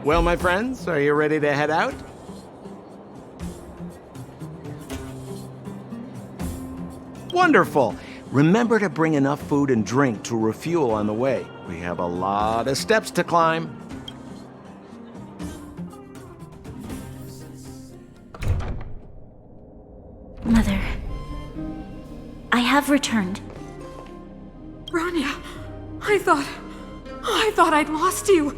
Well, my friends, are you ready to head out? Wonderful! Remember to bring enough food and drink to refuel on the way. We have a lot of steps to climb. Mother, I have returned. Bronya, I thought I'd lost you.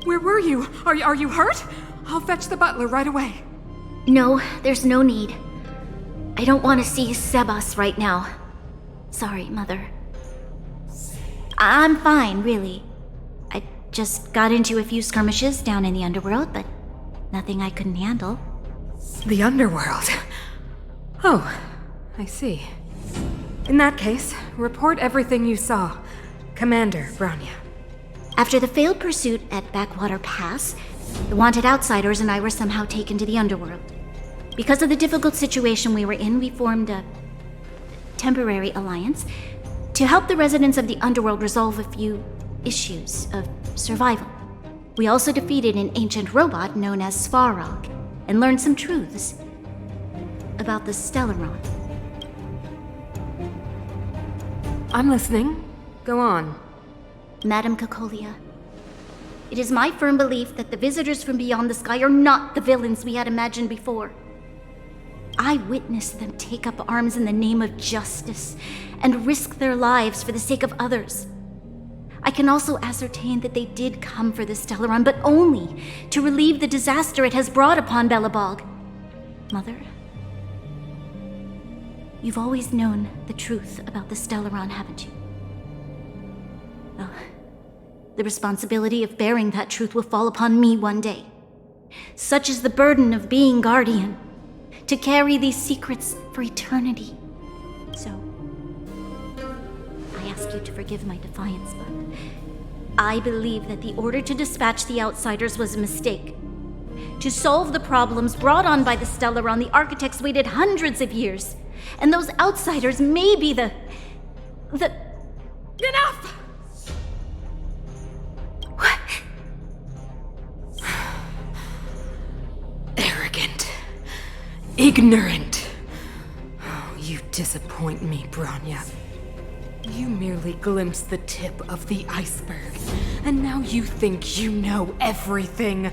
Where were you? Are you hurt? I'll fetch the butler right away. No, there's no need. I don't want to see Sebas right now. Sorry, Mother. I'm fine, really. I just got into a few skirmishes down in the underworld, but nothing I couldn't handle. The underworld? Oh, I see. In that case, report everything you saw. Commander Bronya. After the failed pursuit at Backwater Pass, the wanted outsiders and I were somehow taken to the underworld. Because of the difficult situation we were in, we formed a temporary alliance to help the residents of the underworld resolve a few issues of survival. We also defeated an ancient robot known as Svarog and learned some truths about the Stellaron. I'm listening. Go on. Madam Cocolia, it is my firm belief that the visitors from beyond the sky are not the villains we had imagined before. I witnessed them take up arms in the name of justice and risk their lives for the sake of others. I can also ascertain that they did come for the Stellaron, but only to relieve the disaster it has brought upon Belobog. Mother, you've always known the truth about the Stellaron, haven't you? Well, the responsibility of bearing that truth will fall upon me one day. Such is the burden of being Guardian, to carry these secrets for eternity. So, I ask you to forgive my defiance, but I believe that the order to dispatch the outsiders was a mistake. To solve the problems brought on by the Stellaron, the architects waited hundreds of years, and those outsiders may be the... Enough! Arrogant. Ignorant. Oh, you disappoint me, Bronya. You merely glimpsed the tip of the iceberg, and now you think you know everything.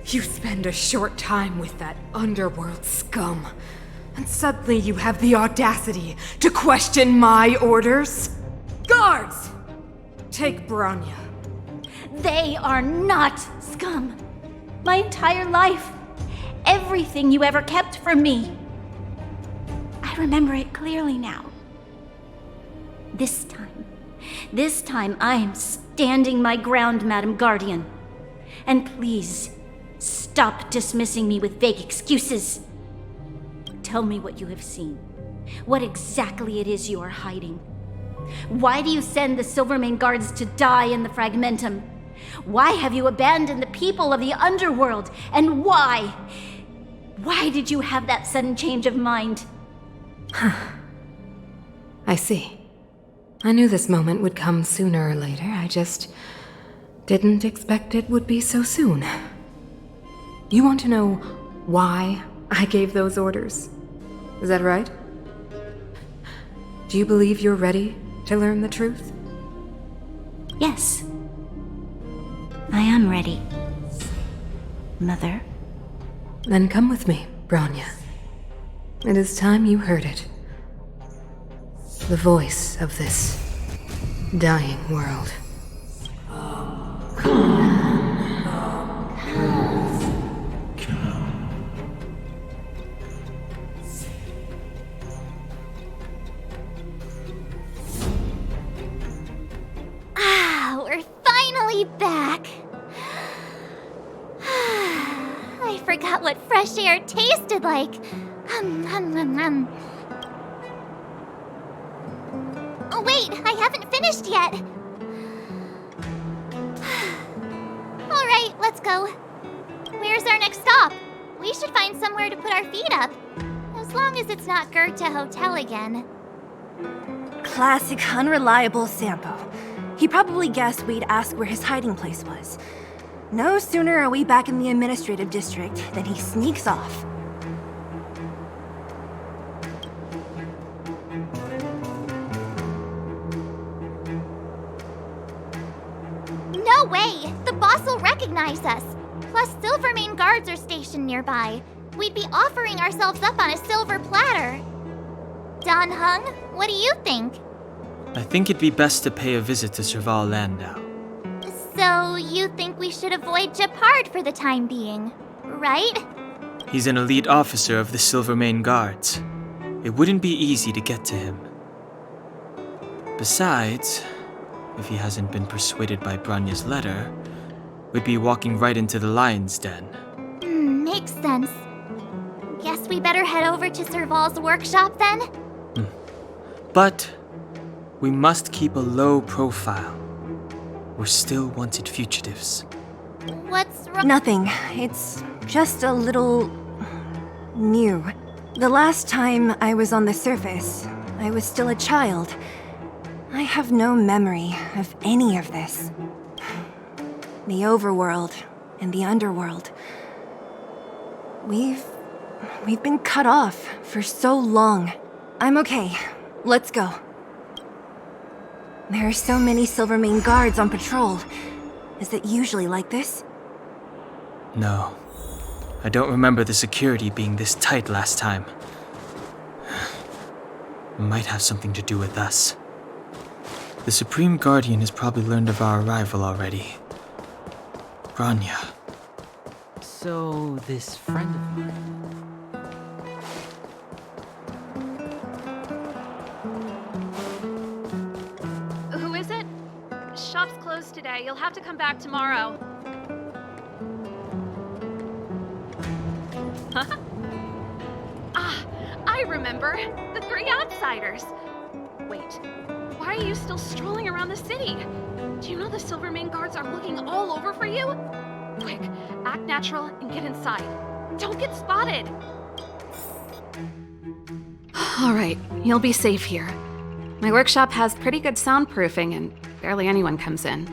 You spend a short time with that underworld scum, and suddenly you have the audacity to question my orders? Guards! Take Bronya. They are not scum. My entire life, everything you ever kept from me. I remember it clearly now. This time I am standing my ground, Madam Guardian. And please, stop dismissing me with vague excuses. Tell me what you have seen. What exactly it is you are hiding. Why do you send the Silvermane guards to die in the Fragmentum? Why have you abandoned the people of the underworld? And why? Why did you have that sudden change of mind? I see. I knew this moment would come sooner or later. I just didn't expect it would be so soon. You want to know why I gave those orders? Is that right? Do you believe you're ready to learn the truth? Yes. I am ready, Mother. Then come with me, Bronya. It is time you heard it. The voice of this dying world. We're finally back. I forgot what fresh air tasted like. Oh wait, I haven't finished yet. All right, let's go. Where's our next stop? We should find somewhere to put our feet up. As long as it's not Goethe Hotel again. Classic unreliable Sampo. He probably guessed we'd ask where his hiding place was. No sooner are we back in the administrative district than he sneaks off. No way! The boss will recognize us. Plus, Silvermane guards are stationed nearby. We'd be offering ourselves up on a silver platter. Don Hung, what do you think? I think it'd be best to pay a visit to Serval Landau. So, you think we should avoid Japard for the time being, right? He's an elite officer of the Silvermane Guards. It wouldn't be easy to get to him. Besides, if he hasn't been persuaded by Branya's letter, we'd be walking right into the lion's den. Makes sense. Guess we better head over to Serval's workshop then? But we must keep a low profile. We're still wanted fugitives. What's wrong? Nothing. It's just a little... new. The last time I was on the surface, I was still a child. I have no memory of any of this. The overworld and the underworld. We've been cut off for so long. I'm okay. Let's go. There are so many Silvermane guards on patrol. Is it usually like this? No. I don't remember the security being this tight last time. It might have something to do with us. The Supreme Guardian has probably learned of our arrival already. Branya. So, this friend of mine... Who is it? Shop's closed today. You'll have to come back tomorrow. I remember. The three outsiders. Wait, why are you still strolling around the city? Do you know the Silvermane guards are looking all over for you? Quick, act natural and get inside. Don't get spotted. All right, you'll be safe here. My workshop has pretty good soundproofing and barely anyone comes in.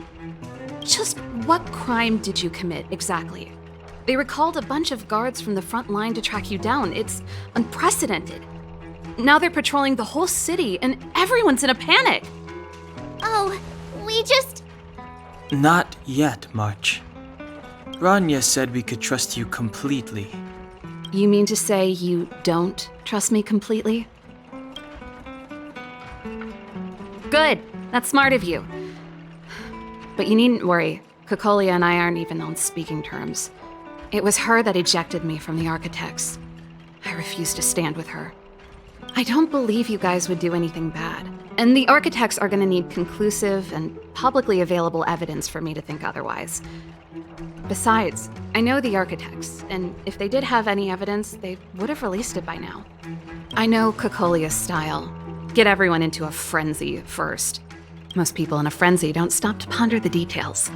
Just what crime did you commit exactly? They recalled a bunch of guards from the front line to track you down. It's unprecedented. Now they're patrolling the whole city and everyone's in a panic. Oh, we just... Not yet, March. Branya said we could trust you completely. You mean to say you don't trust me completely? Good. That's smart of you. But you needn't worry. Kokolia and I aren't even on speaking terms. It was her that ejected me from the Architects. I refuse to stand with her. I don't believe you guys would do anything bad. And the Architects are gonna need conclusive and publicly available evidence for me to think otherwise. Besides, I know the Architects, and if they did have any evidence, they would have released it by now. I know Kokolia's style. Get everyone into a frenzy first. Most people in a frenzy don't stop to ponder the details.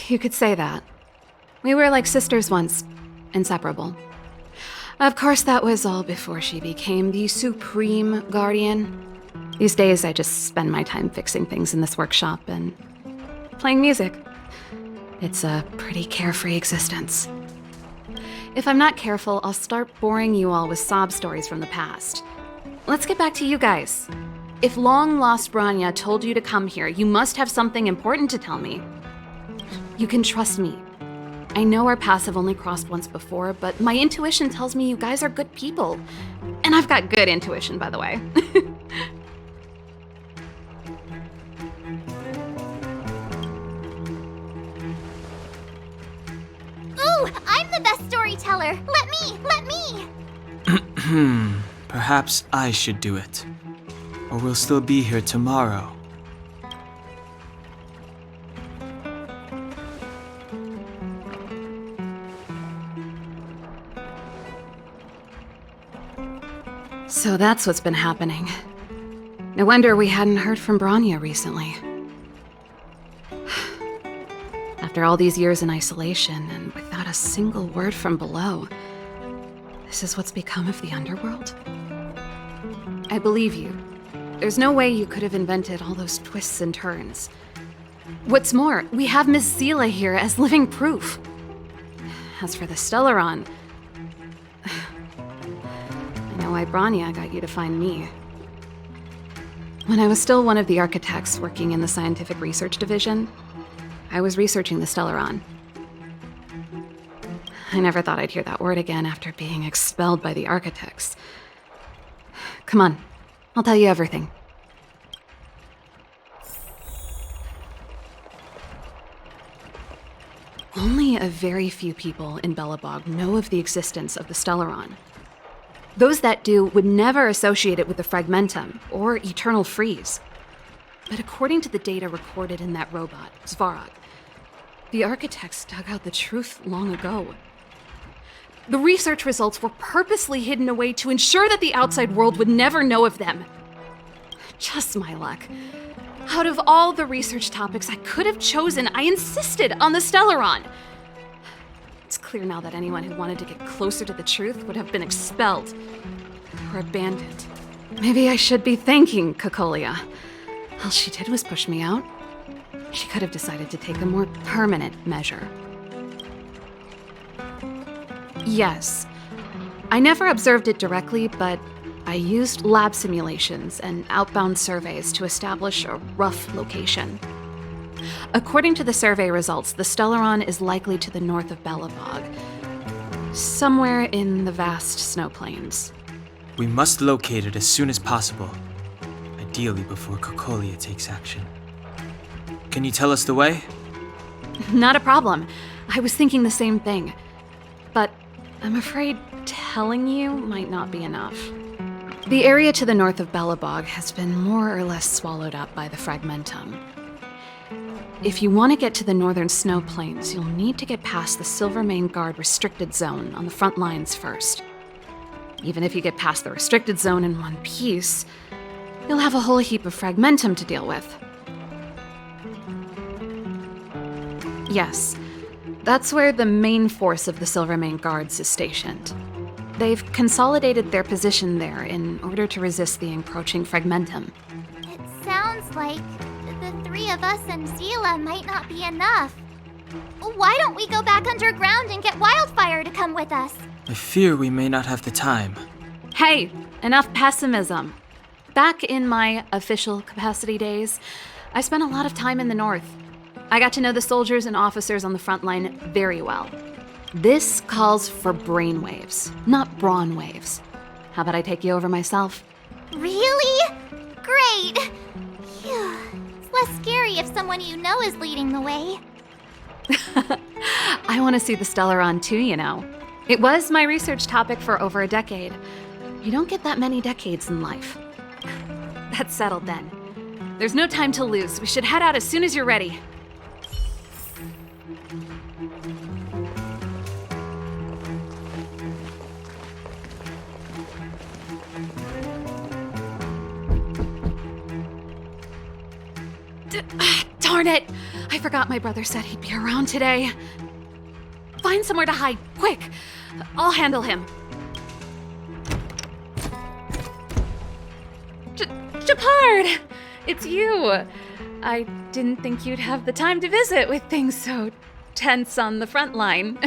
You could say that. We were like sisters once, inseparable. Of course, that was all before she became the Supreme Guardian. These days, I just spend my time fixing things in this workshop and playing music. It's a pretty carefree existence. If I'm not careful, I'll start boring you all with sob stories from the past. Let's get back to you guys. If long-lost Branya told you to come here, you must have something important to tell me. You can trust me. I know our paths have only crossed once before, but my intuition tells me you guys are good people. And I've got good intuition, by the way. Ooh, I'm the best storyteller! Let me! Perhaps I should do it. Or we'll still be here tomorrow. So that's what's been happening. No wonder we hadn't heard from Branya recently. After all these years in isolation and without a single word from below, this is what's become of the underworld? I believe you. There's no way you could have invented all those twists and turns. What's more, we have Miss Zila here as living proof. As for the Stellaron, I know why Branya got you to find me. When I was still one of the architects working in the scientific research division, I was researching the Stellaron. I never thought I'd hear that word again after being expelled by the architects. Come on, I'll tell you everything. Only a very few people in Belobog know of the existence of the Stellaron. Those that do would never associate it with the Fragmentum or Eternal Freeze. But according to the data recorded in that robot, Svarog, the architects dug out the truth long ago. The research results were purposely hidden away to ensure that the outside world would never know of them. Just my luck. Out of all the research topics I could have chosen, I insisted on the Stellaron. It's clear now that anyone who wanted to get closer to the truth would have been expelled or abandoned. Maybe I should be thanking Cocolia. All she did was push me out. She could have decided to take a more permanent measure. Yes, I never observed it directly, but I used lab simulations and outbound surveys to establish a rough location. According to the survey results, the Stellaron is likely to the north of Belobog, somewhere in the vast snow plains. We must locate it as soon as possible, ideally before Cocolia takes action. Can you tell us the way? Not a problem. I was thinking the same thing. But I'm afraid telling you might not be enough. The area to the north of Belobog has been more or less swallowed up by the Fragmentum. If you want to get to the northern snow plains, you'll need to get past the Silvermane Guard restricted zone on the front lines first. Even if you get past the restricted zone in one piece, you'll have a whole heap of Fragmentum to deal with. Yes, that's where the main force of the Silvermane Guards is stationed. They've consolidated their position there in order to resist the encroaching Fragmentum. It sounds like the three of us and Zila might not be enough. Why don't we go back underground and get Wildfire to come with us? I fear we may not have the time. Hey, enough pessimism. Back in my official capacity days, I spent a lot of time in the north. I got to know the soldiers and officers on the front line very well. This calls for brainwaves, not brawn waves. How about I take you over myself? Really? Great! Phew. It's less scary if someone you know is leading the way. I want to see the Stellaron too, you know. It was my research topic for over a decade. You don't get that many decades in life. That's settled then. There's no time to lose. We should head out as soon as you're ready. Darn it! I forgot my brother said he'd be around today. Find somewhere to hide, quick! I'll handle him. Japard! It's you! I didn't think you'd have the time to visit with things so tense on the front line.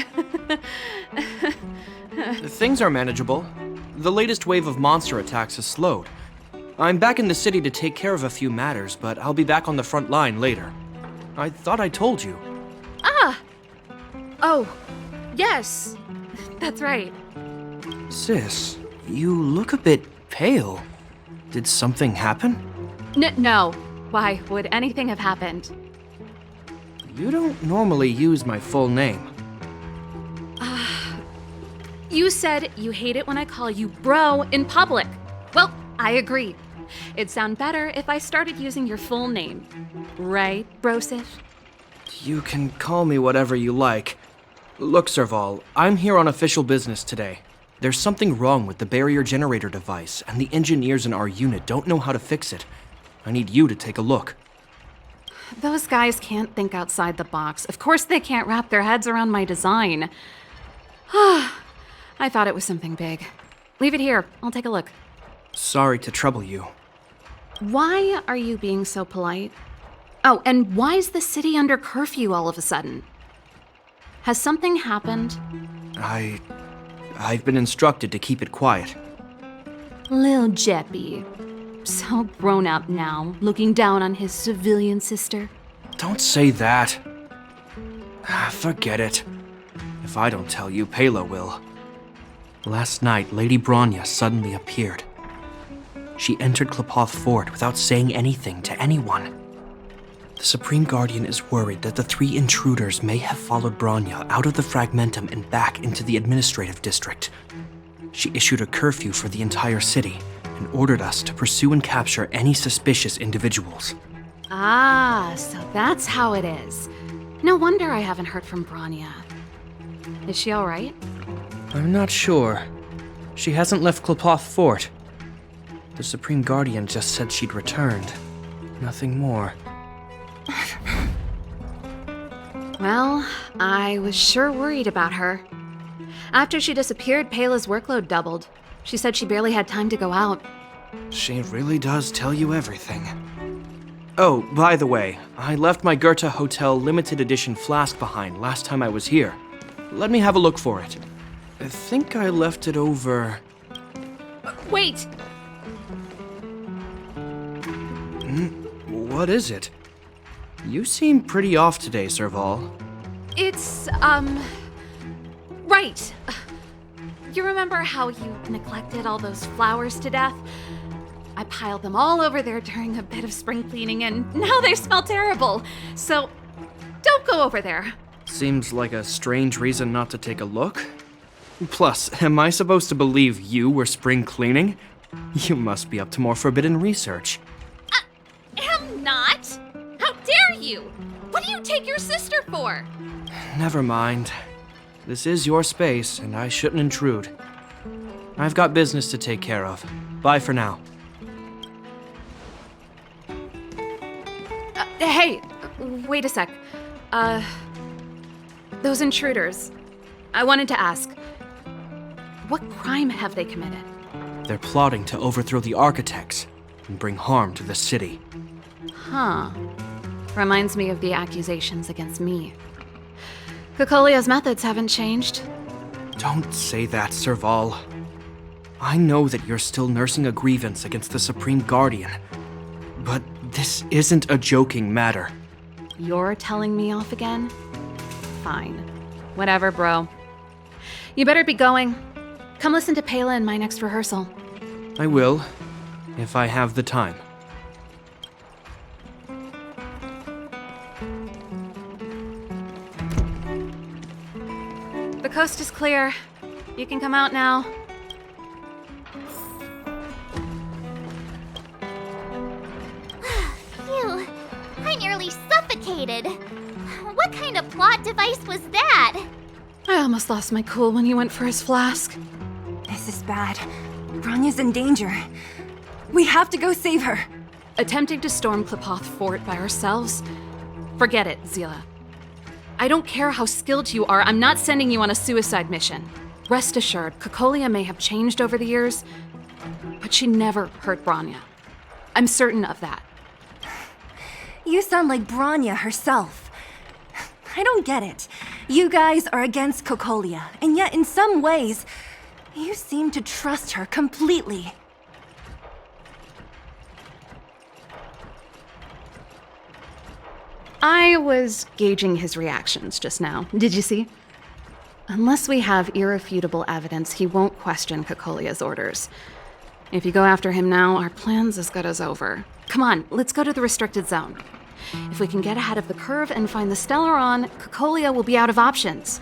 Things are manageable. The latest wave of monster attacks has slowed. I'm back in the city to take care of a few matters, but I'll be back on the front line later. I thought I told you. Ah! Oh, yes. That's right. Sis, you look a bit pale. Did something happen? No. Why would anything have happened? You don't normally use my full name. You said you hate it when I call you bro in public. Well, I agree. It'd sound better if I started using your full name. Right, Brosif? You can call me whatever you like. Look, Serval, I'm here on official business today. There's something wrong with the barrier generator device, and the engineers in our unit don't know how to fix it. I need you to take a look. Those guys can't think outside the box. Of course they can't wrap their heads around my design. I thought it was something big. Leave it here. I'll take a look. Sorry to trouble you. Why are you being so polite? Oh, and why is the city under curfew all of a sudden? Has something happened? I've been instructed to keep it quiet. Lil Jeppy. So grown up now, looking down on his civilian sister. Don't say that. Forget it. If I don't tell you, Pela will. Last night, Lady Bronya suddenly appeared. She entered Klapoth Fort without saying anything to anyone. The Supreme Guardian is worried that the 3 intruders may have followed Bronya out of the Fragmentum and back into the administrative district. She issued a curfew for the entire city and ordered us to pursue and capture any suspicious individuals. Ah, so that's how it is. No wonder I haven't heard from Bronya. Is she alright? I'm not sure. She hasn't left Klapoth Fort. The Supreme Guardian just said she'd returned. Nothing more. Well, I was sure worried about her. After she disappeared, Pela's workload doubled. She said she barely had time to go out. She really does tell you everything. Oh, by the way, I left my Goethe Hotel limited edition flask behind last time I was here. Let me have a look for it. I think I left it over... Wait! What is it? You seem pretty off today, Serval. It's, right. You remember how you neglected all those flowers to death? I piled them all over there during a bit of spring cleaning, and now they smell terrible. So, don't go over there. Seems like a strange reason not to take a look. Plus, am I supposed to believe you were spring cleaning? You must be up to more forbidden research. Am not. How dare you? What do you take your sister for? Never mind. This is your space, and I shouldn't intrude. I've got business to take care of. Bye for now. Hey, wait a sec. Those intruders. I wanted to ask, what crime have they committed? They're plotting to overthrow the architects and bring harm to the city. Huh. Reminds me of the accusations against me. Kokolia's methods haven't changed. Don't say that, Serval. I know that you're still nursing a grievance against the Supreme Guardian, but this isn't a joking matter. You're telling me off again? Fine. Whatever, bro. You better be going. Come listen to Pela in my next rehearsal. I will, if I have the time. The coast is clear. You can come out now. Phew, I nearly suffocated. What kind of plot device was that? I almost lost my cool when you went for his flask. This is bad. Bronya's in danger. We have to go save her. Attempting to storm Klapoth Fort by ourselves? Forget it, Zila. I don't care how skilled you are, I'm not sending you on a suicide mission. Rest assured, Kokolia may have changed over the years, but she never hurt Bronya. I'm certain of that. You sound like Bronya herself. I don't get it. You guys are against Kokolia, and yet in some ways, you seem to trust her completely. I was gauging his reactions just now. Did you see? Unless we have irrefutable evidence, he won't question Kokolia's orders. If you go after him now, our plan's as good as over. Come on, let's go to the restricted zone. If we can get ahead of the curve and find the Stellaron, Kokolia will be out of options.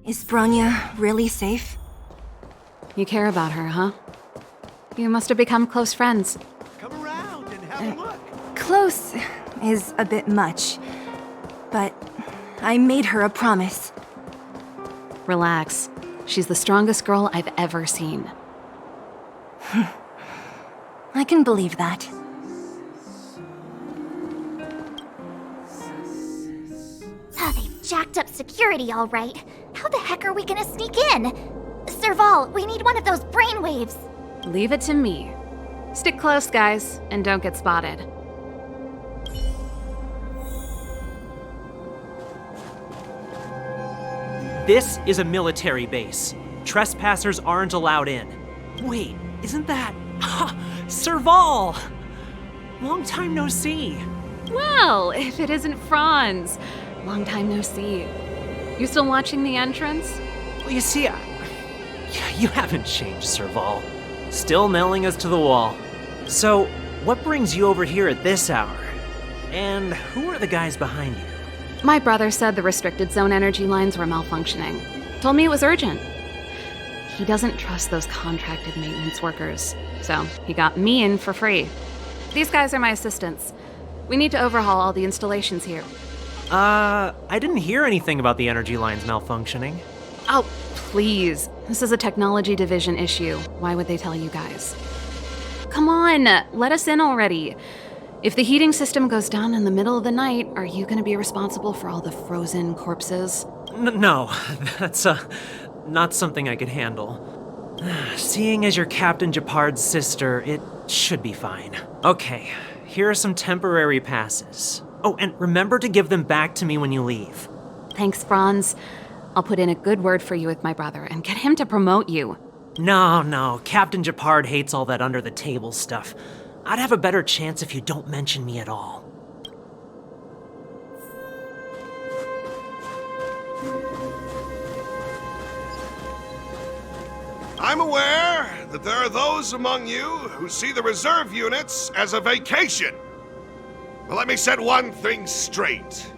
Is Bronya really safe? You care about her, huh? You must have become close friends. Come around and have a look. Close is a bit much, but I made her a promise. Relax. She's the strongest girl I've ever seen. I can believe that. Oh, they've jacked up security all right. How the heck are we gonna sneak in? Serval, we need one of those brainwaves. Leave it to me. Stick close, guys, and don't get spotted. This is a military base. Trespassers aren't allowed in. Wait, isn't that... Serval! Long time no see. Well, if it isn't Franz. Long time no see. You still watching the entrance? Well, you see, you haven't changed, Serval. Still nailing us to the wall. So, what brings you over here at this hour? And who are the guys behind you? My brother said the restricted zone energy lines were malfunctioning. Told me it was urgent. He doesn't trust those contracted maintenance workers, so he got me in for free. These guys are my assistants. We need to overhaul all the installations here. I didn't hear anything about the energy lines malfunctioning. Oh, please. This is a technology division issue. Why would they tell you guys? Come on, let us in already. If the heating system goes down in the middle of the night, are you gonna be responsible for all the frozen corpses? No, that's, not something I could handle. Seeing as you're Captain Japard's sister, it should be fine. Okay, here are some temporary passes. Oh, and remember to give them back to me when you leave. Thanks, Franz. I'll put in a good word for you with my brother and get him to promote you. No, Captain Japard hates all that under-the-table stuff. I'd have a better chance if you don't mention me at all. I'm aware that there are those among you who see the reserve units as a vacation. But let me set one thing straight.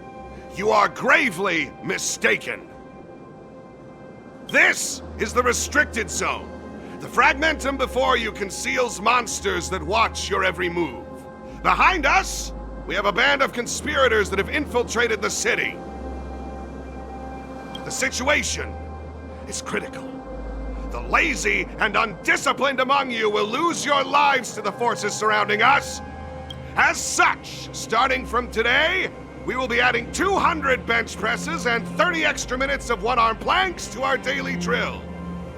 You are gravely mistaken. This is the restricted zone. The fragmentum before you conceals monsters that watch your every move. Behind us, we have a band of conspirators that have infiltrated the city. The situation is critical. The lazy and undisciplined among you will lose your lives to the forces surrounding us. As such, starting from today, we will be adding 200 bench presses and 30 extra minutes of one-arm planks to our daily drill.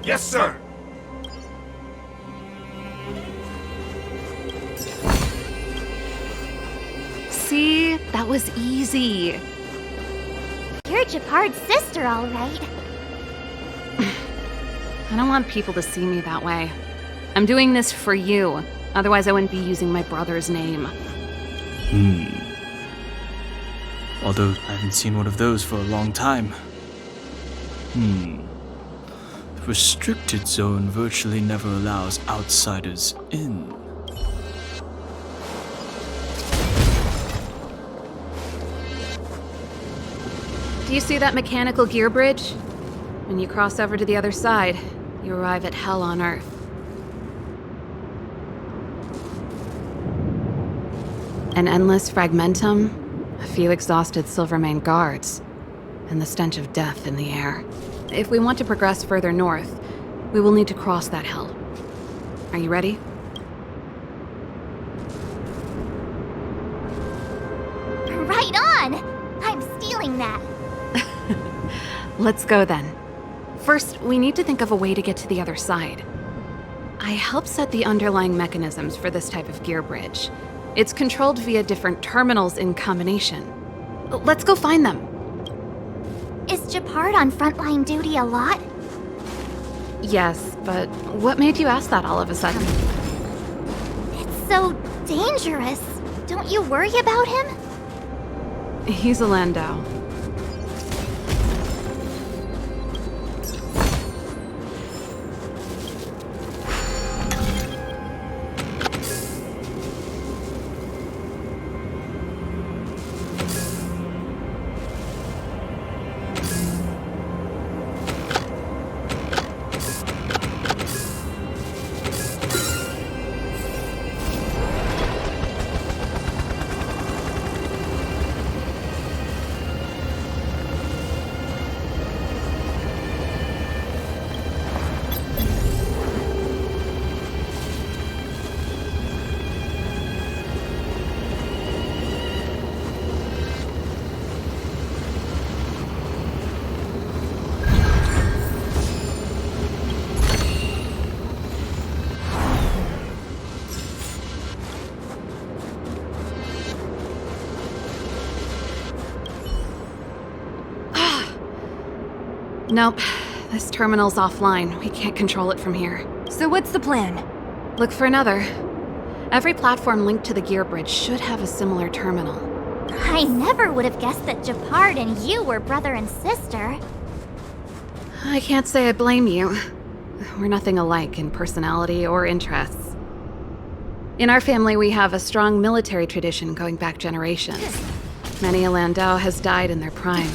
Yes, sir. See? That was easy. You're Japard's sister, all right. I don't want people to see me that way. I'm doing this for you. Otherwise, I wouldn't be using my brother's name. Although I haven't seen one of those for a long time. The restricted zone virtually never allows outsiders in. Do you see that mechanical gear bridge? When you cross over to the other side, you arrive at hell on Earth. An endless fragmentum, a few exhausted Silvermane guards, and the stench of death in the air. If we want to progress further north, we will need to cross that hell. Are you ready? Right on! I'm stealing that. Let's go then. First, we need to think of a way to get to the other side. I helped set the underlying mechanisms for this type of gear bridge. It's controlled via different terminals in combination. Let's go find them. Is Japard on frontline duty a lot? Yes, but what made you ask that all of a sudden? It's so dangerous. Don't you worry about him? He's a Landau. Nope. This terminal's offline. We can't control it from here. So what's the plan? Look for another. Every platform linked to the gear bridge should have a similar terminal. I never would have guessed that Japard and you were brother and sister. I can't say I blame you. We're nothing alike in personality or interests. In our family, we have a strong military tradition going back generations. Many a Landau has died in their prime.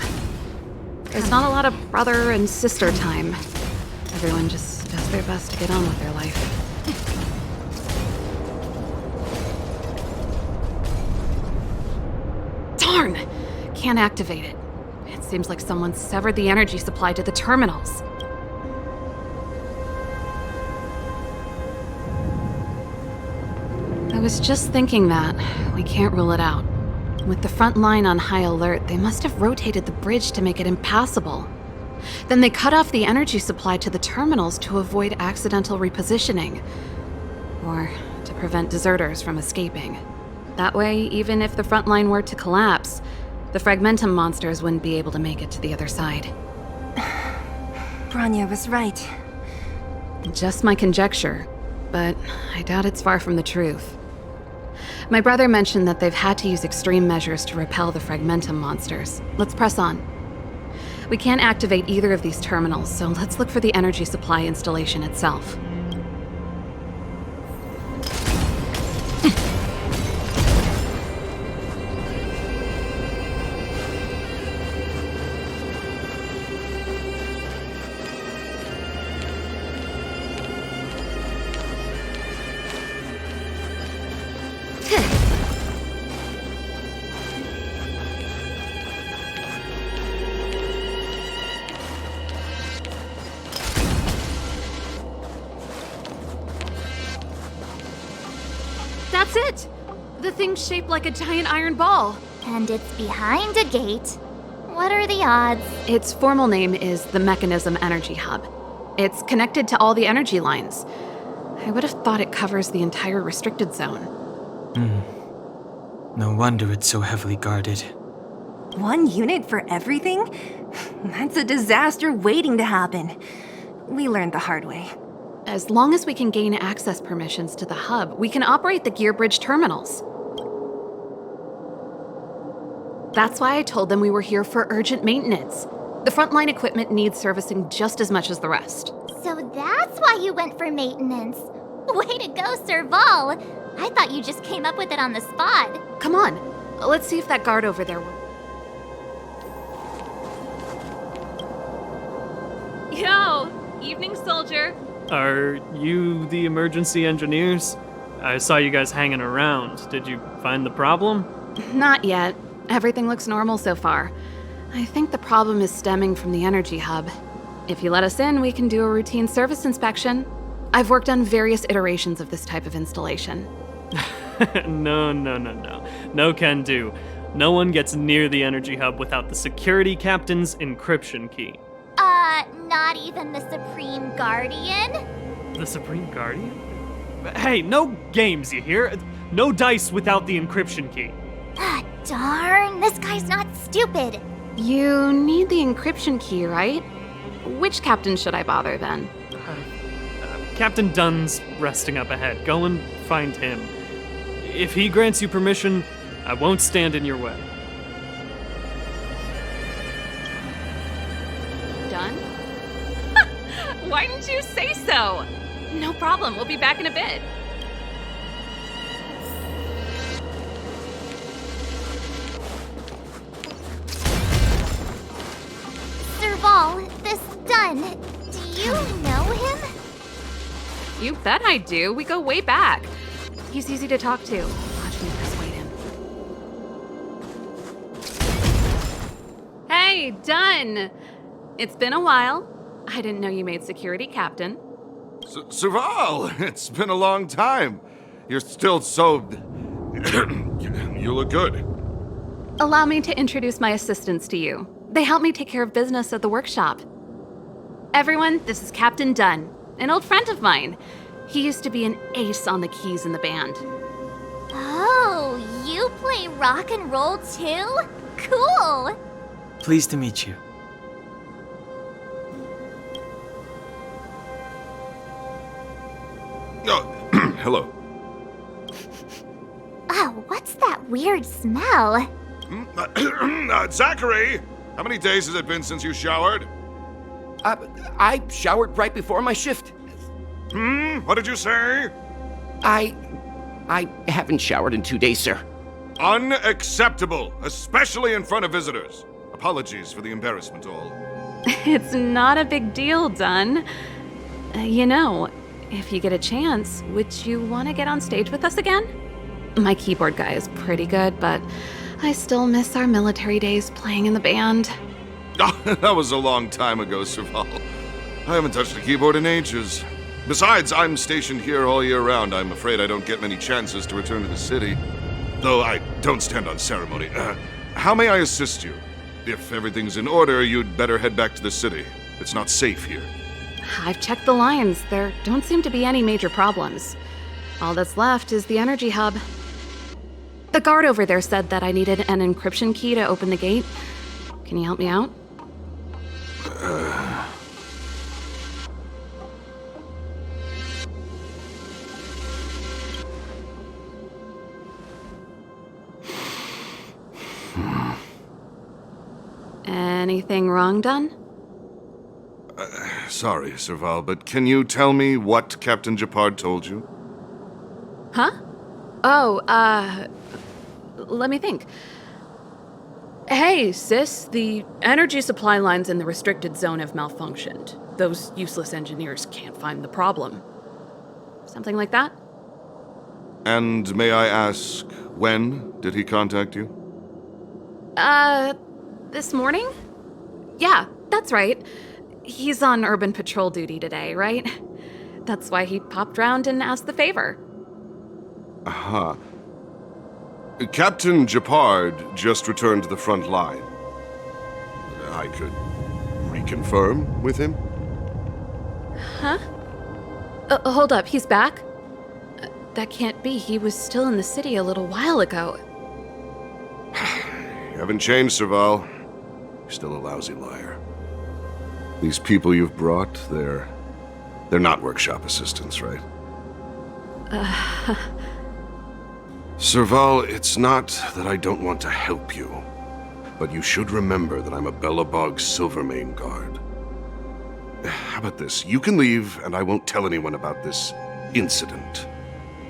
There's not a lot of brother and sister time. Everyone just does their best to get on with their life. Darn! Can't activate it. It seems like someone severed the energy supply to the terminals. I was just thinking that. We can't rule it out. With the front line on high alert, they must have rotated the bridge to make it impassable. Then they cut off the energy supply to the terminals to avoid accidental repositioning. Or to prevent deserters from escaping. That way, even if the front line were to collapse, the Fragmentum monsters wouldn't be able to make it to the other side. Bronya was right. Just my conjecture, but I doubt it's far from the truth. My brother mentioned that they've had to use extreme measures to repel the Fragmentum monsters. Let's press on. We can't activate either of these terminals, so let's look for the energy supply installation itself. That's it! The thing's shaped like a giant iron ball. And it's behind a gate. What are the odds? Its formal name is the Mechanism Energy Hub. It's connected to all the energy lines. I would have thought it covers the entire restricted zone. No wonder it's so heavily guarded. 1 unit for everything? That's a disaster waiting to happen. We learned the hard way. As long as we can gain access permissions to the hub, we can operate the gear bridge terminals. That's why I told them we were here for urgent maintenance. The frontline equipment needs servicing just as much as the rest. So that's why you went for maintenance. Way to go, Serval. I thought you just came up with it on the spot. Come on, let's see if that guard over there will... Yo! Evening, soldier. Are you the emergency engineers? I saw you guys hanging around. Did you find the problem? Not yet. Everything looks normal so far. I think the problem is stemming from the energy hub. If you let us in, we can do a routine service inspection. I've worked on various iterations of this type of installation. No. No can do. No one gets near the energy hub without the security captain's encryption key. Not even the Supreme Guardian? The Supreme Guardian? Hey, no games, you hear? No dice without the encryption key. Ah, darn, this guy's not stupid. You need the encryption key, right? Which captain should I bother then? Captain Dunn's resting up ahead. Go and find him. If he grants you permission, I won't stand in your way. Done? Why didn't you say so? No problem, we'll be back in a bit. Serval, this Dunn, do you know him? You bet I do. We go way back. He's easy to talk to. Watch me persuade him. Hey, Dunn! It's been a while. I didn't know you made security captain. Serval, it's been a long time. You're still so... you look good. Allow me to introduce my assistants to you. They help me take care of business at the workshop. Everyone, this is Captain Dunn, an old friend of mine. He used to be an ace on the keys in the band. Oh, you play rock and roll too? Cool! Pleased to meet you. hello. Oh, what's that weird smell? Zachary! How many days has it been since you showered? I showered right before my shift. What did you say? I haven't showered in 2 days, sir. Unacceptable, especially in front of visitors. Apologies for the embarrassment, all. It's not a big deal, Dunn. If you get a chance, would you want to get on stage with us again? My keyboard guy is pretty good, but I still miss our military days playing in the band. That was a long time ago, Serval. I haven't touched a keyboard in ages. Besides, I'm stationed here all year round. I'm afraid I don't get many chances to return to the city. Though I don't stand on ceremony. How may I assist you? If everything's in order, you'd better head back to the city. It's not safe here. I've checked the lines. There don't seem to be any major problems. All that's left is the energy hub. The guard over there said that I needed an encryption key to open the gate. Can you help me out? Anything wrong, Dunn? Sorry, Serval, but can you tell me what Captain Japard told you? Huh? Oh, let me think. Hey, sis, the energy supply lines in the restricted zone have malfunctioned. Those useless engineers can't find the problem. Something like that? And may I ask, when did he contact you? This morning? Yeah, that's right. He's on urban patrol duty today, right? That's why he popped round and asked the favor. Aha. Captain Japard just returned to the front line. I could reconfirm with him? Huh? Hold up, he's back? That can't be. He was still in the city a little while ago. You haven't changed, Serval. You're still a lousy liar. These people you've brought, they're not workshop assistants, right? Serval, it's not that I don't want to help you, but you should remember that I'm a Belobog Silvermane guard. How about this? You can leave, and I won't tell anyone about this incident.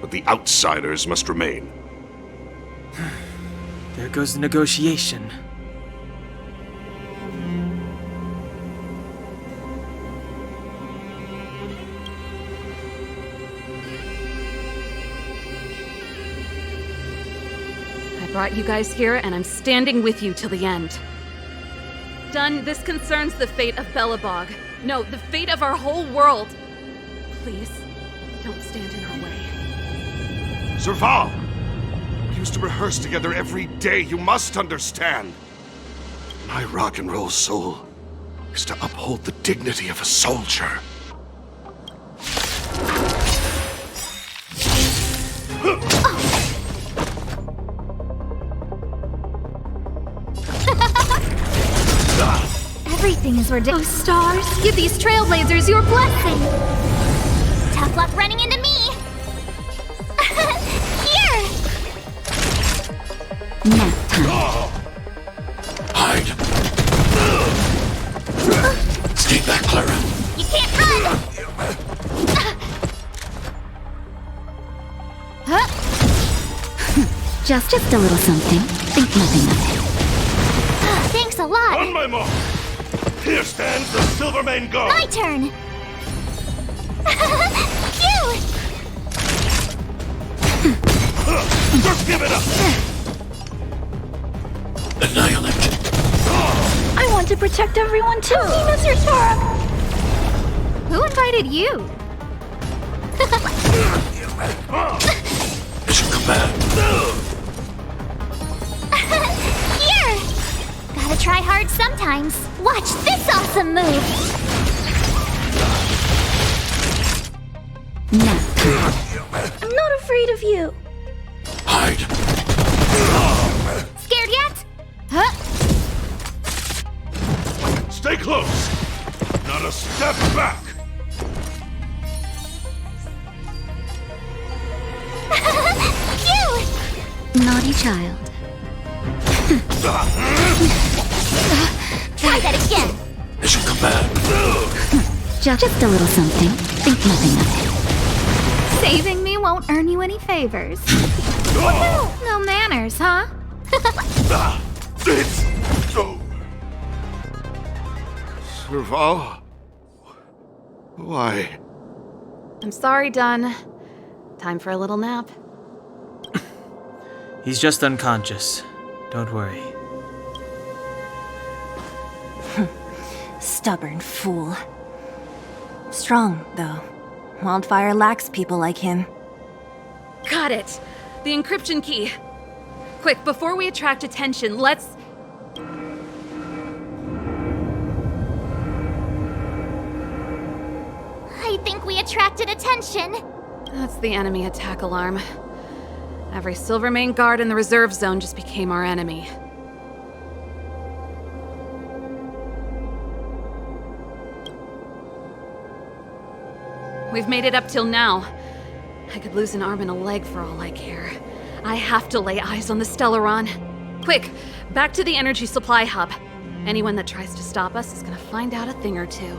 But the outsiders must remain. There goes the negotiation. I brought you guys here, and I'm standing with you till the end. Dunn, this concerns the fate of Belobog. No, the fate of our whole world. Please, don't stand in our way. Serval! We used to rehearse together every day, you must understand. My rock and roll soul is to uphold the dignity of a soldier. Everything is ridiculous. Oh, stars, give these trailblazers your blessing. Tough luck running into me. Here. Nap time. Hide. Stay back, Clara. You can't run. Just a little something. Think nothing of it. Thanks a lot. On my mark. Here stands the Silvermane Guard. My turn. Phew. Just give it up. Annihilate. I want to protect everyone too. Mr. Sora. Who invited you? Mission command. Here. Gotta try hard sometimes. Watch this awesome move. I'm not afraid of you. Hide. Scared yet? Huh? Stay close. Not a step back. Naughty child. Try that again. It should come back. Just a little something. Think nothing of it. Saving me won't earn you any favors. Woohoo! No manners, huh? It's so. Serval? Why? I'm sorry, Dunn. Time for a little nap. He's just unconscious. Don't worry. Stubborn fool. Strong, though. Wildfire lacks people like him. Got it! The encryption key. Quick, before we attract attention, let's... I think we attracted attention. That's the enemy attack alarm. Every Silvermane guard in the reserve zone just became our enemy. We've made it up till now. I could lose an arm and a leg for all I care. I have to lay eyes on the Stellaron. Quick, back to the energy supply hub. Anyone that tries to stop us is gonna find out a thing or two.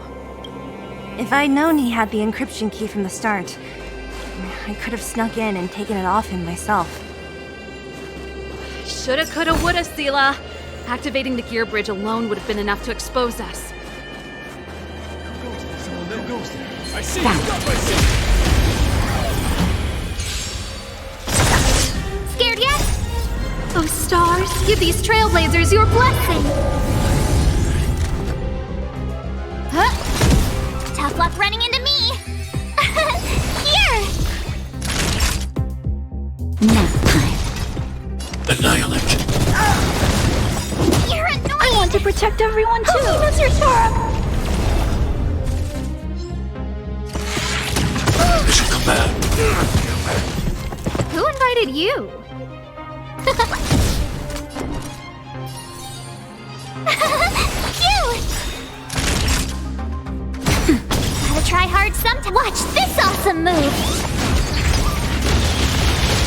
If I'd known he had the encryption key from the start, I could have snuck in and taken it off him myself. Shoulda, coulda, woulda, Sela. Activating the gear bridge alone would have been enough to expose us. I see. Scared yet? Oh, stars, give these trailblazers your blessing. Huh? Tough luck running into me. Here. Nap time. Annihilate. You're annoying. I want to protect everyone too. Oh, Mr. Tara. It should come back. Who invited you? Cute. Gotta try hard sometime. Watch this awesome move.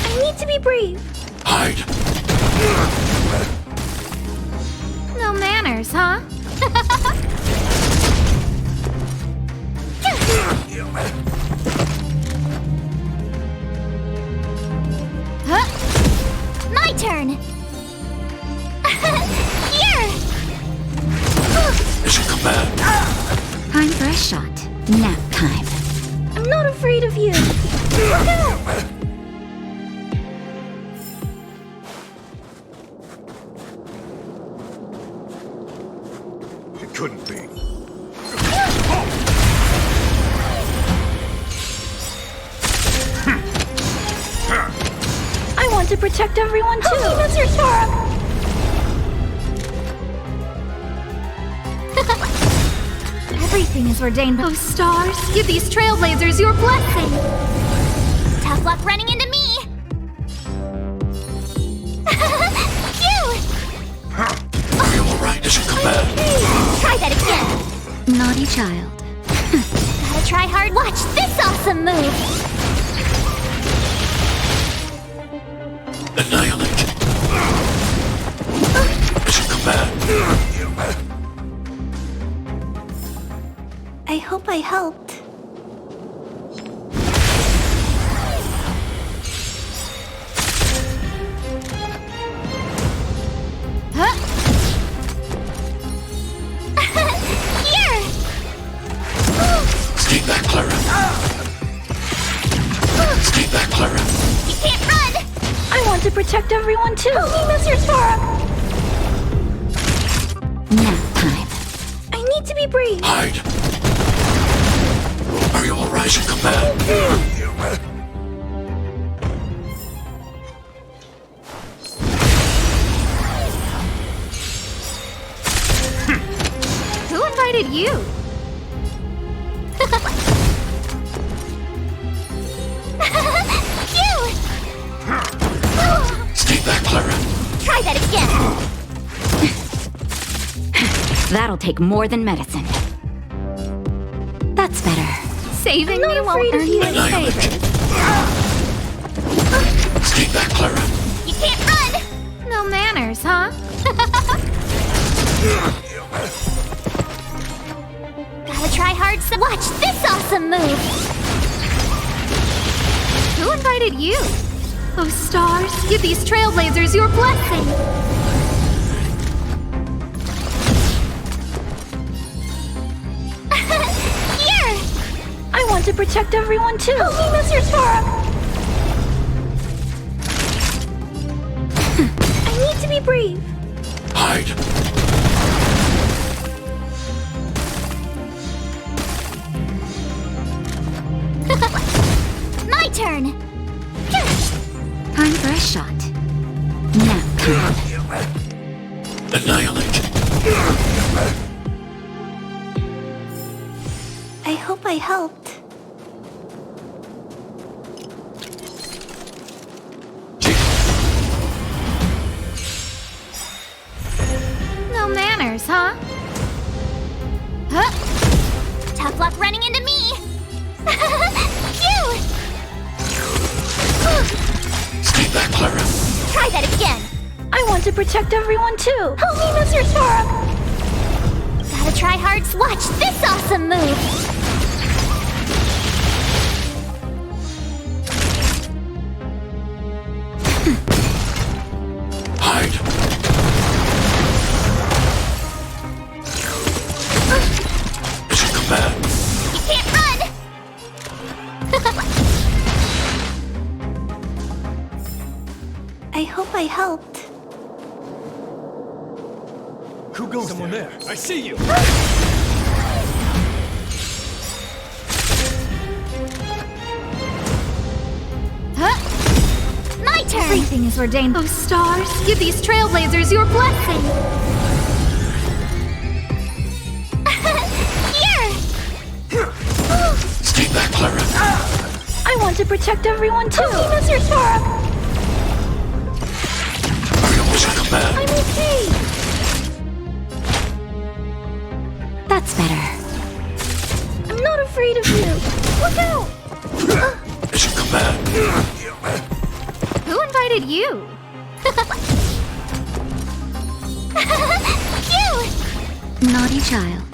I need to be brave. Hide. No manners, huh? Huh? My turn. Here. It should come back. Time for a shot. Nap time. I'm not afraid of you. It couldn't be. I want to protect everyone too. Oh, Mr. Tara. Everything is ordained by... Oh, stars, give these trailblazers your blessing. Tough luck running into me. Cute. Are you alright? It should come back. Try that again. Naughty child. Gotta try hard. Watch this awesome move. Annihilate. It should come back. I hope I helped. Huh? Here. Stay back, Clara. Stay back, Clara. You can't run. I want to protect everyone too. Oh, Mr. Tara. Nap time. I need to be brave. Hide. Are you alright? Should come back. Who invited you? Cute. Stay back, Clara. Try that again. That'll take more than medicine. That's better. Saving me won't earn you any favors. Stay back, Clara. You can't manners, huh? Gotta try hard. Watch this awesome move. Who invited you? Oh, stars, give these trailblazers your blessing. Here! I want to protect everyone too. Help me, Mr. Sora. I need to be brave. Hide. My turn. Time for a shot. Nap time. Annihilate. I hope I helped. No manners, huh? Huh? Tough luck running into me. Phew! Stay back, Clara. Try that again. I want to protect everyone too. Help me, Mr. Sora. Gotta try hard. Watch this awesome move. Hide. It's a command. You can't run. I hope I helped. Who goes Someone there? I see you! Huh? My turn. Everything is ordained. Oh, stars, give these trailblazers your blessing. Here! Stay back, Clara. I want to protect everyone too. Help me, Mr. Sora. It's a command. I'm okay. That's better. I'm not afraid of you. Look out! It's a command. Who invited you? Phew! Naughty child.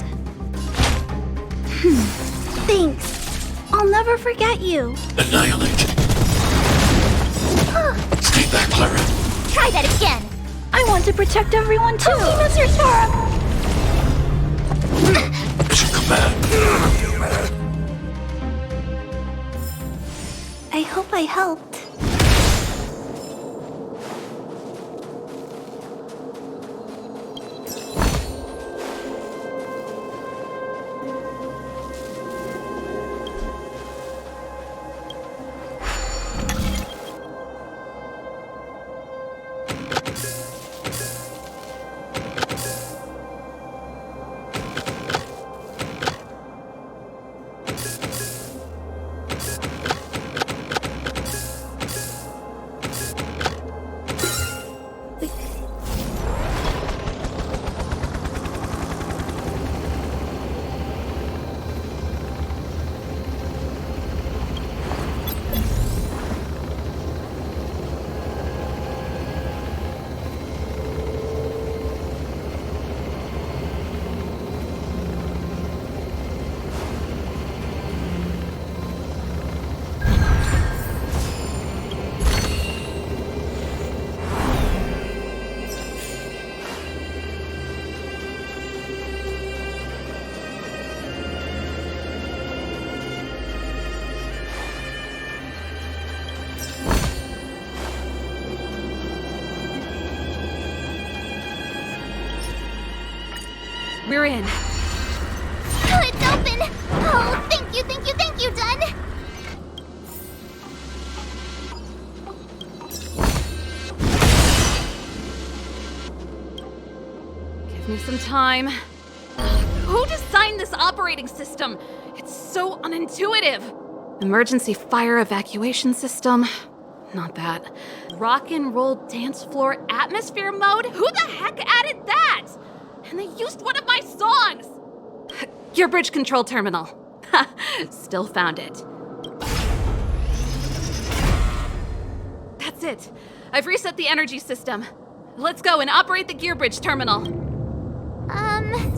Thanks. I'll never forget you. Annihilate. Stay back, Clara. Try that again. I want to protect everyone too. Help me, Mr. Sora. It's a command. I hope I helped. We're in. Oh, it's open. Oh, thank you, Dun. Give me some time. Who designed this operating system? It's so unintuitive. Emergency fire evacuation system? Not that. Rock and roll dance floor atmosphere mode? Who the heck added that? And they used one of my songs! Your bridge control terminal. Still found it. That's it. I've reset the energy system. let's go and operate the gear bridge terminal.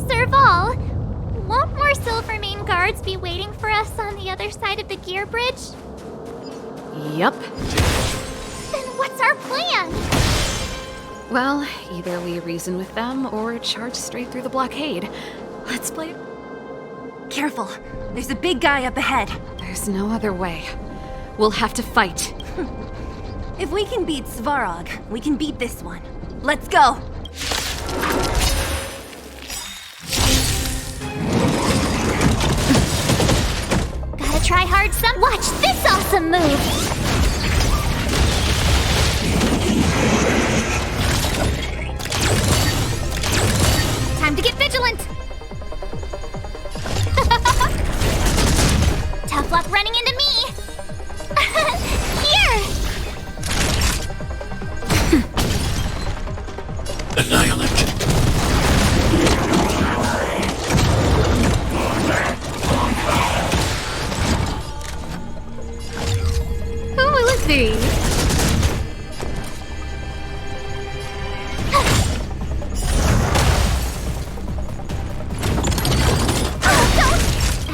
Serval, won't more Silvermane guards be waiting for us on the other side of the gear bridge? Yup. Then what's our plan? Well, either we reason with them or charge straight through the blockade. Let's play. Careful, there's a big guy up ahead. There's no other way. We'll have to fight. If we can beat Svarog, we can beat this one. Let's go! Gotta try hard some. Watch this awesome move! Time to get vigilant! Tough luck running into me! Here! Annihilate. Who will it be?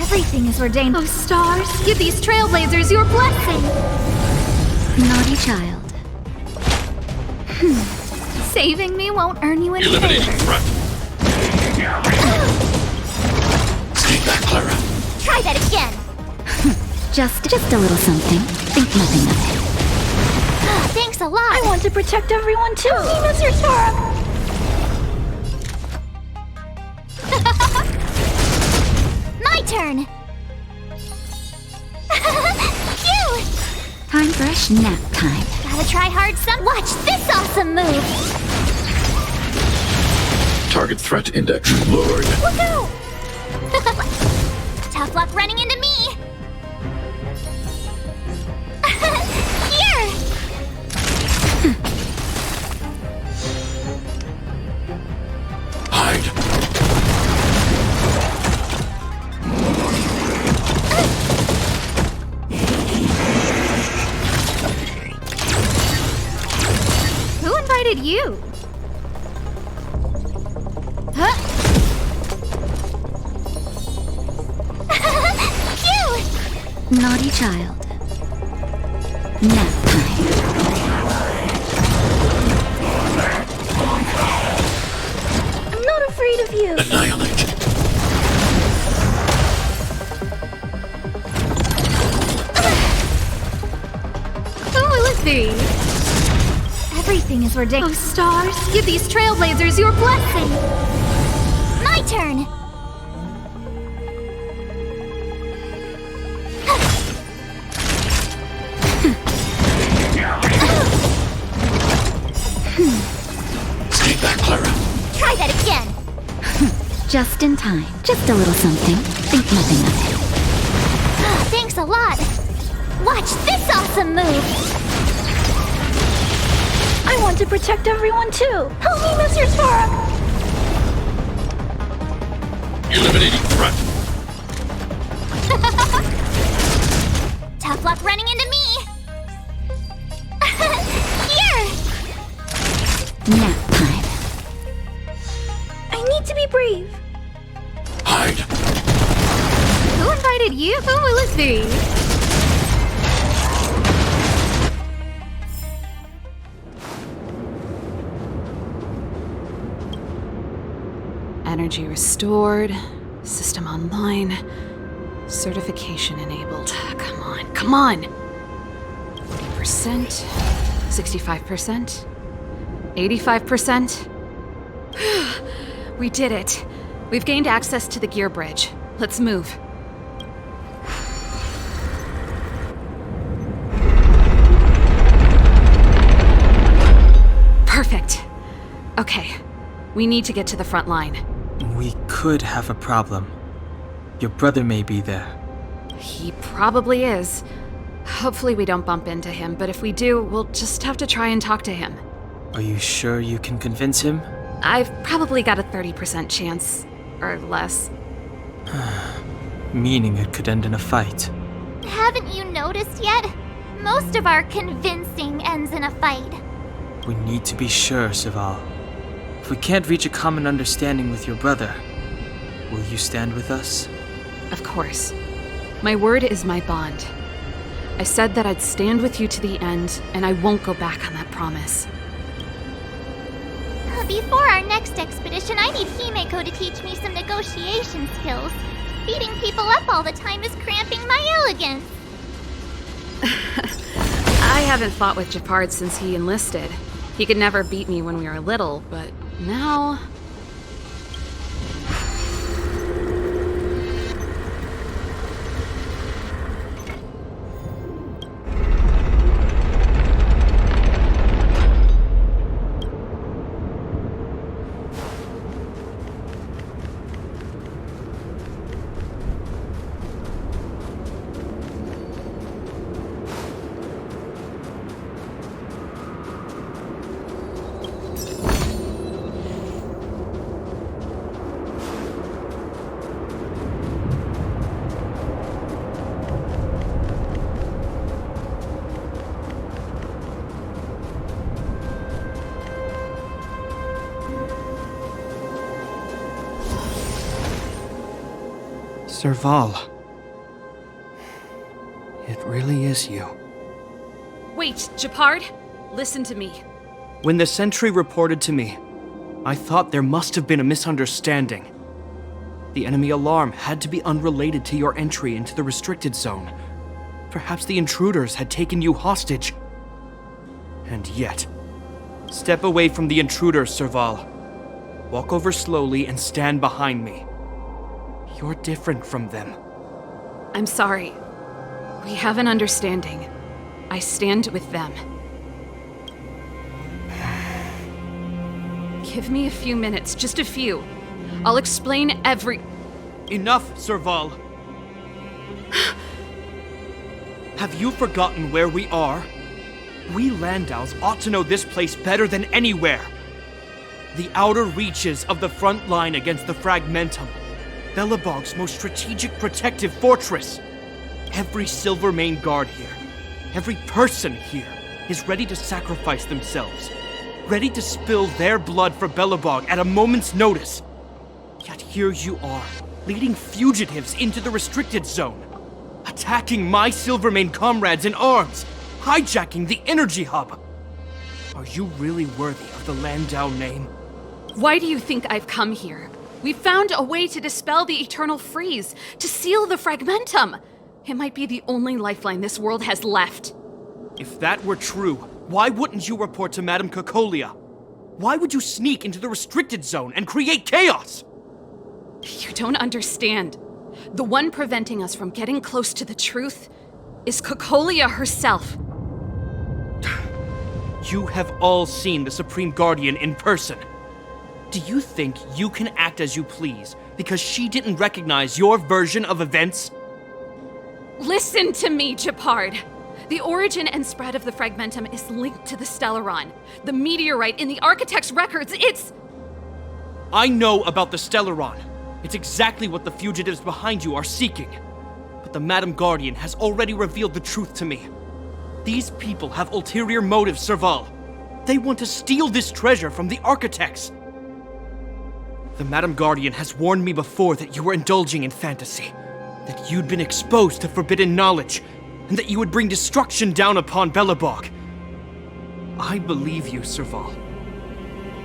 Everything is ordained. Oh, stars, give these trailblazers your blessing. Naughty child. Saving me won't earn you any Eliminating favor. threat. Stay back, Clara. Try that again. Just a little something. Think nothing of it. Thanks a lot. I want to protect everyone too. Mr. Torb. My turn. Phew! Time for a nap time. Gotta try hard some. Watch this awesome move. Target threat index lowered. Woohoo! Tough luck running into me. Here. Hide. Who invited you? Huh? Phew! Naughty child. Nap time. I'm not afraid of you. Annihilate. Who will it be? Everything is ordained. Oh, stars, give these trailblazers your blessing. My turn. Stay back, Clara. Try that again. Just in time. Just a little something. Think nothing of it. Thanks a lot. Watch this awesome move. I want to protect everyone too. Help me, Mr. Torb. Eliminating threat. Tough luck running into me. Here. Nap time. I need to be brave. Hide. Who invited you? Who will it be? Energy restored. System online. Certification enabled. Come on, come on! 40%. 65%. 85%. We did it. We've gained access to the gear bridge. Let's move. Perfect. Okay. We need to get to the front line. We could have a problem. Your brother may be there. He probably is. Hopefully we don't bump into him, but if we do, we'll just have to try and talk to him. Are you sure you can convince him? I've probably got a 30% chance. Or less. Meaning it could end in a fight. Haven't you noticed yet? Most of our convincing ends in a fight. We need to be sure, Serval. If we can't reach a common understanding with your brother, will you stand with us? Of course. My word is my bond. I said that I'd stand with you to the end, and I won't go back on that promise. Before our next expedition, I need Himeko to teach me some negotiation skills. Beating people up all the time is cramping my elegance. I haven't fought with Japard since he enlisted. He could never beat me when we were little, but now... Serval. It really is you. Wait, Japard, listen to me. When the sentry reported to me, I thought there must have been a misunderstanding. The enemy alarm had to be unrelated to your entry into the restricted zone. Perhaps the intruders had taken you hostage. And yet, step away from the intruders, Serval. Walk over slowly and stand behind me. You're different from them. I'm sorry. We have an understanding. I stand with them. Give me a few minutes, just a few. I'll explain every... Enough, Serval. Have you forgotten where we are? We Landaus ought to know this place better than anywhere. The outer reaches of the front line against the Fragmentum. Belobog's most strategic protective fortress. Every Silvermane guard here, every person here, is ready to sacrifice themselves. Ready to spill their blood for Belobog at a moment's notice. Yet here you are, leading fugitives into the restricted zone. Attacking my Silvermane comrades in arms. Hijacking the energy hub. Are you really worthy of the Landau name? Why do you think I've come here? We found a way to dispel the eternal freeze, to seal the Fragmentum. It might be the only lifeline this world has left. If that were true, why wouldn't you report to Madame Cocolia? Why would you sneak into the restricted zone and create chaos? You don't understand. The one preventing us from getting close to the truth is Cocolia herself. You have all seen the Supreme Guardian in person. Do you think you can act as you please because she didn't recognize your version of events? Listen to me, Japard. The origin and spread of the Fragmentum is linked to the Stellaron. The meteorite in the Architect's records, it's... I know about the Stellaron. It's exactly what the fugitives behind you are seeking. But the Madam Guardian has already revealed the truth to me. These people have ulterior motives, Serval. They want to steal this treasure from the Architects. The Madam Guardian has warned me before that you were indulging in fantasy, that you'd been exposed to forbidden knowledge, and that you would bring destruction down upon Belobog. I believe you, Serval.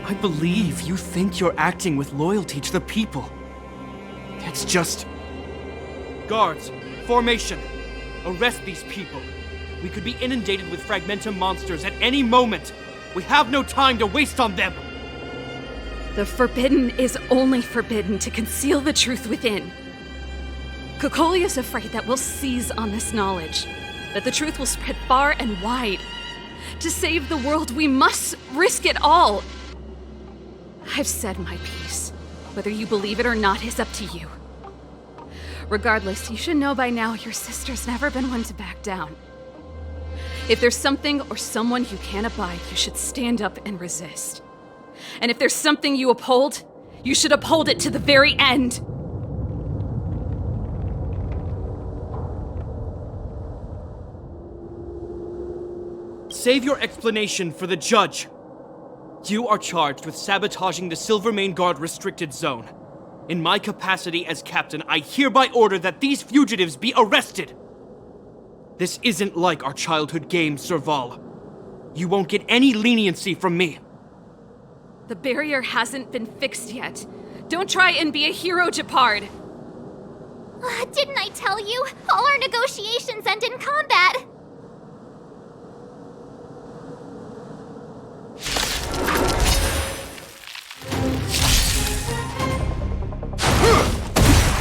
I believe you think you're acting with loyalty to the people. It's just... Guards, formation. Arrest these people. We could be inundated with Fragmentum monsters at any moment. We have no time to waste on them. The forbidden is only forbidden to conceal the truth within. Cocolia is afraid that we'll seize on this knowledge, that the truth will spread far and wide. To save the world, we must risk it all. I've said my piece. Whether you believe it or not is up to you. Regardless, you should know by now your sister's never been one to back down. If there's something or someone you can't abide, you should stand up and resist. And if there's something you uphold, you should uphold it to the very end. Save your explanation for the judge. You are charged with sabotaging the Silvermane Guard restricted zone. In my capacity as captain, I hereby order that these fugitives be arrested! This isn't like our childhood game, Serval. You won't get any leniency from me. The barrier hasn't been fixed yet. Don't try and be a hero, Japard. Didn't I tell you? All our negotiations end in combat.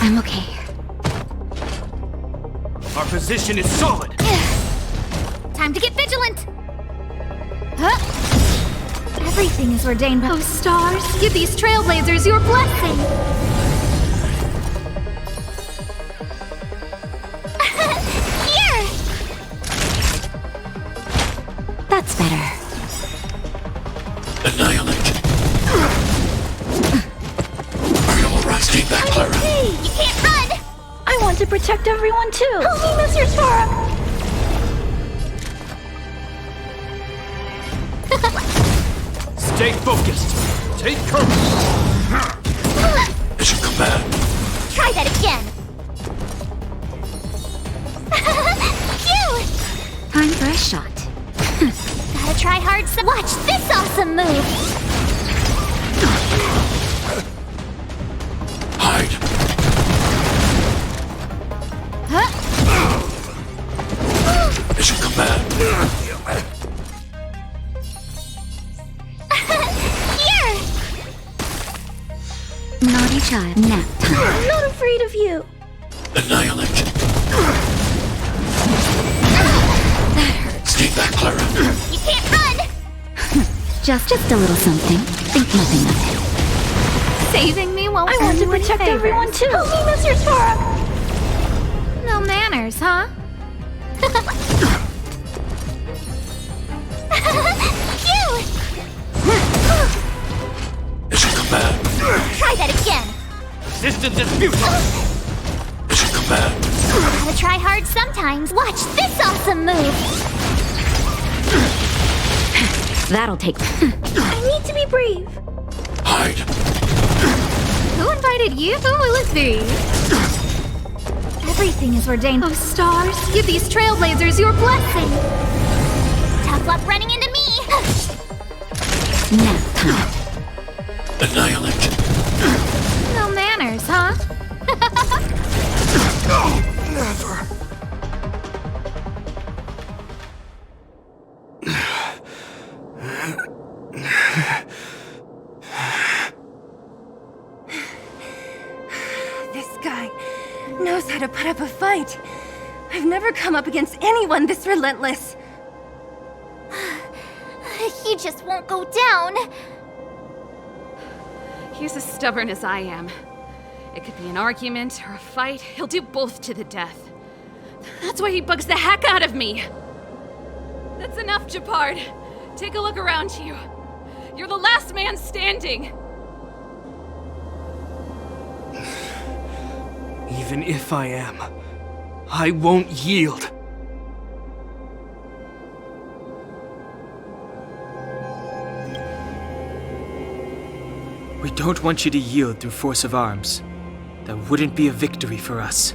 I'm okay. Our position is solid! Time to get vigilant! Everything is ordained by those stars. Give these trailblazers your blessing! Here! That's better. Annihilate. Are you alright? Stay back, Clara. Hey, you can't run! I want to protect everyone too. Help me, Mr. Sora! Stay focused! Take courage! Mission command. Try that again! Phew! Time for a shot. Gotta try hard, so watch this awesome move! Hide. Mission command. Here! Naughty child. Nap time. I'm not afraid of you. Annihilate. Stay back, Clara. You can't run! Just a little something. Think nothing of it. Saving me won't I want to protect everyone too. Help me, Mr. Sora! No manners, huh? Phew! Mission command. Try that again! Resistance is futile! Mission command. Gotta try hard sometimes. Watch this awesome move! That'll take. I need to be brave. Hide. Who invited you? Let's see. Everything is ordained. Those stars, give these trailblazers your blessing. Tough luck running into me. Nap time. Annihilate. No manners, huh? Never. This guy knows how to put up a fight. I've never come up against anyone this relentless. He just won't go down. He's as stubborn as I am. It could be an argument or a fight. He'll do both to the death. That's why he bugs the heck out of me. That's enough, Japard. Take a look around you. You're the last man standing. Even if I am, I won't yield. We don't want you to yield through force of arms. That wouldn't be a victory for us.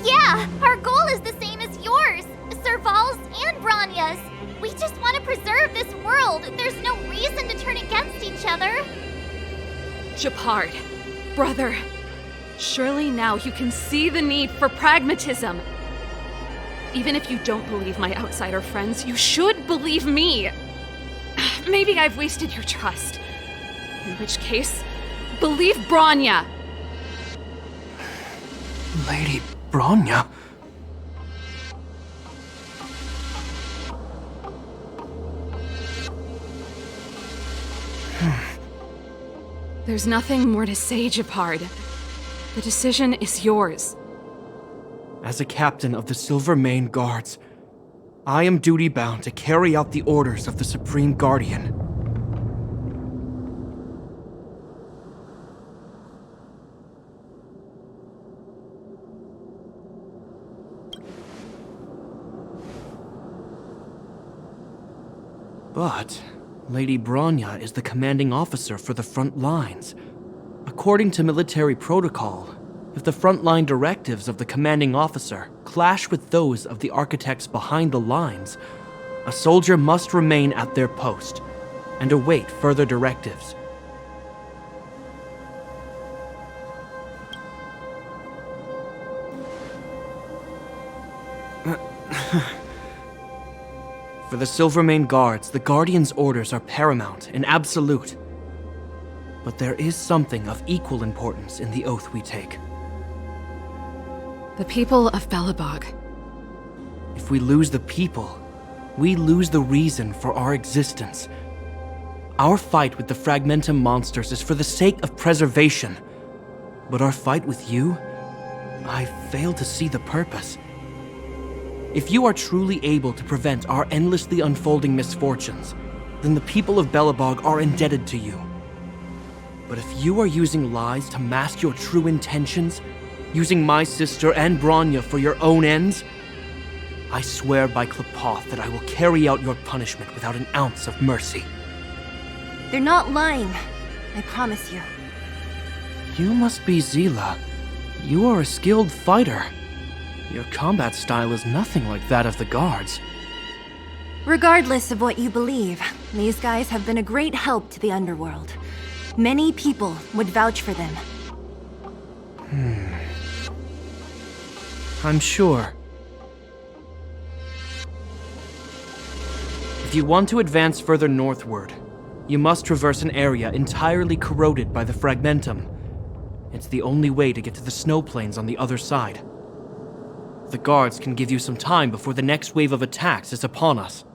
Yeah, our goal is the same as yours, Serval's and Branya's. We just want to preserve this world. There's no reason to turn against each other. Japard, brother, surely now you can see the need for pragmatism. Even if you don't believe my outsider friends, you should believe me. Maybe I've wasted your trust. In which case, believe Branya. Lady Branya? There's nothing more to say, Japard. The decision is yours. As a captain of the Silvermane Guards, I am duty-bound to carry out the orders of the Supreme Guardian. But Lady Bronya is the commanding officer for the front lines. According to military protocol, if the frontline directives of the commanding officer clash with those of the architects behind the lines, a soldier must remain at their post and await further directives. For the Silvermane Guards, the Guardian's orders are paramount and absolute. But there is something of equal importance in the oath we take. The people of Belobog. If we lose the people, we lose the reason for our existence. Our fight with the Fragmentum monsters is for the sake of preservation. But our fight with you, I fail to see the purpose. If you are truly able to prevent our endlessly unfolding misfortunes, then the people of Belobog are indebted to you. But if you are using lies to mask your true intentions, using my sister and Bronya for your own ends, I swear by Klepoth that I will carry out your punishment without an ounce of mercy. They're not lying. I promise you. You must be Zila. You are a skilled fighter. Your combat style is nothing like that of the guards. Regardless of what you believe, these guys have been a great help to the underworld. Many people would vouch for them. I'm sure. If you want to advance further northward, you must traverse an area entirely corroded by the Fragmentum. It's the only way to get to the snow plains on the other side. The guards can give you some time before the next wave of attacks is upon us.